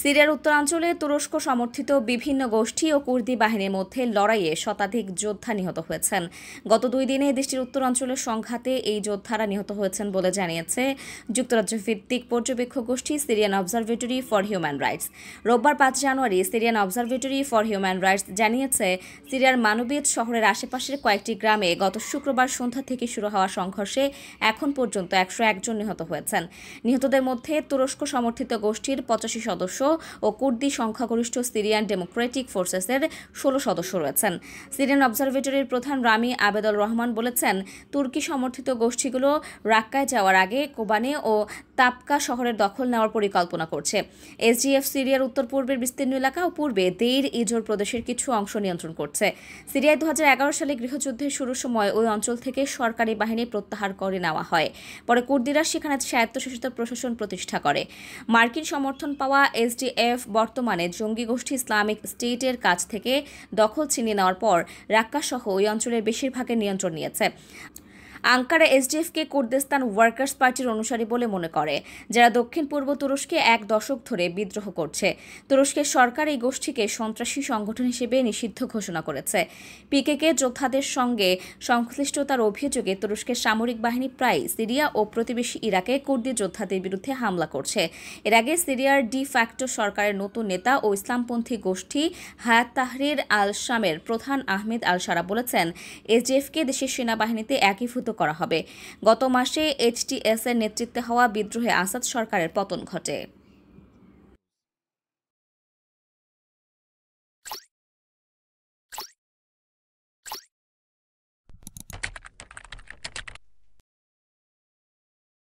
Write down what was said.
সিরিয়ার উত্তরাঞ্চলে তুরস্ক সমর্থিত বিভিন্ন গোষ্ঠী ও কুর্দি বাহিনীর মধ্যে লড়াইয়ে শতাধিক যোদ্ধা নিহত হয়েছেন। গত 2 দিনে দেশটির উত্তরাঞ্চলের সংঘাতে এই যোদ্ধারা নিহত হয়েছেন বলে জানিয়েছে যুক্তরাজ্য ভিত্তিক পর্যবেক্ষক গোষ্ঠী Syrian Observatory for Human Rights. রোববার 5 জানুয়ারি Syrian Observatory for Human Rights জানিয়েছে, সিরিয়ার মানবিজ শহরের আশেপাশের কয়েকটি গ্রামে গত শুক্রবার সন্ধ্যা থেকে শুরু হওয়া সংঘর্ষে এখন পর্যন্ত 101 জন নিহত হয়েছেন। নিহতদের মধ্যে তুরস্ক সমর্থিত গোষ্ঠীর 85 সদস্য ও কুর্দি সংখ্যাগরিষ্ঠ সিরিয়ান ডেমোক্রেটিক ফোর্সেসের 16 সদস্য রয়েছেন। সিরিয়ান অবজারভেটরির প্রধান রামি আবেদুল রহমান বলেছেন, তুর্কি সমর্থিত গোষ্ঠীগুলো রাক্কায় যাওয়ার আগে কোবানে ও তাবকা শহরের দখল নেওয়ার পরিকল্পনা করছে। এসডিএফ সিরিয়ার উত্তর পূর্বের বিস্তীর্ণ এলাকা ও পূর্বে দেইর ইজোর প্রদেশের কিছু অংশ নিয়ন্ত্রণ করছে। সিরিয়ায় 2011 সালে গৃহযুদ্ধের শুরুর সময় ওই অঞ্চল থেকে সরকারি বাহিনী প্রত্যাহার করে নেওয়া হয়। পরে কুর্দিরা সেখানে স্বায়ত্তশাসিত প্রশাসন প্রতিষ্ঠা করে। মার্কিন সমর্থন পাওয়া এসডিএফ বর্তমানে জঙ্গি গোষ্ঠী ইসলামিক স্টেটের কাছ থেকে দখল ছিনিয়ে নেওয়ার পর রাক্কা সহ ওই অঞ্চলের বেশিরভাগের নিয়ন্ত্রণ নিয়েছে। আঙ্কারা এসডিএফকে কুর্দিস্তান ওয়ার্কার্স পার্টির অনুসারী বলে মনে করে, যারা দক্ষিণ পূর্ব তুরস্কে 1 দশক ধরে বিদ্রোহ করছে। তুরস্কের সরকার এই গোষ্ঠীকে সন্ত্রাসী সংগঠন হিসেবে নিষিদ্ধ ঘোষণা করেছে। পিকেকে যোদ্ধাদের সঙ্গে সংশ্লিষ্টতার অভিযোগে তুরস্কের সামরিক বাহিনী প্রায় সিরিয়া ও প্রতিবেশী ইরাকে কুর্দি যোদ্ধাদের বিরুদ্ধে হামলা করছে। এর আগে সিরিয়ার ডি ফ্যাক্টো সরকারের নতুন নেতা ও ইসলামপন্থী গোষ্ঠী হায়াত তাহরির আল শামের প্রধান আহমেদ আল সারা বলেছেন, এসডিএফকে দেশের সেনাবাহিনীতে একীভূত করা হবে। গত মাসে এইচটিএস এর নেতৃত্বে হওয়া বিদ্রোহে আসাদ সরকারের পতন ঘটে।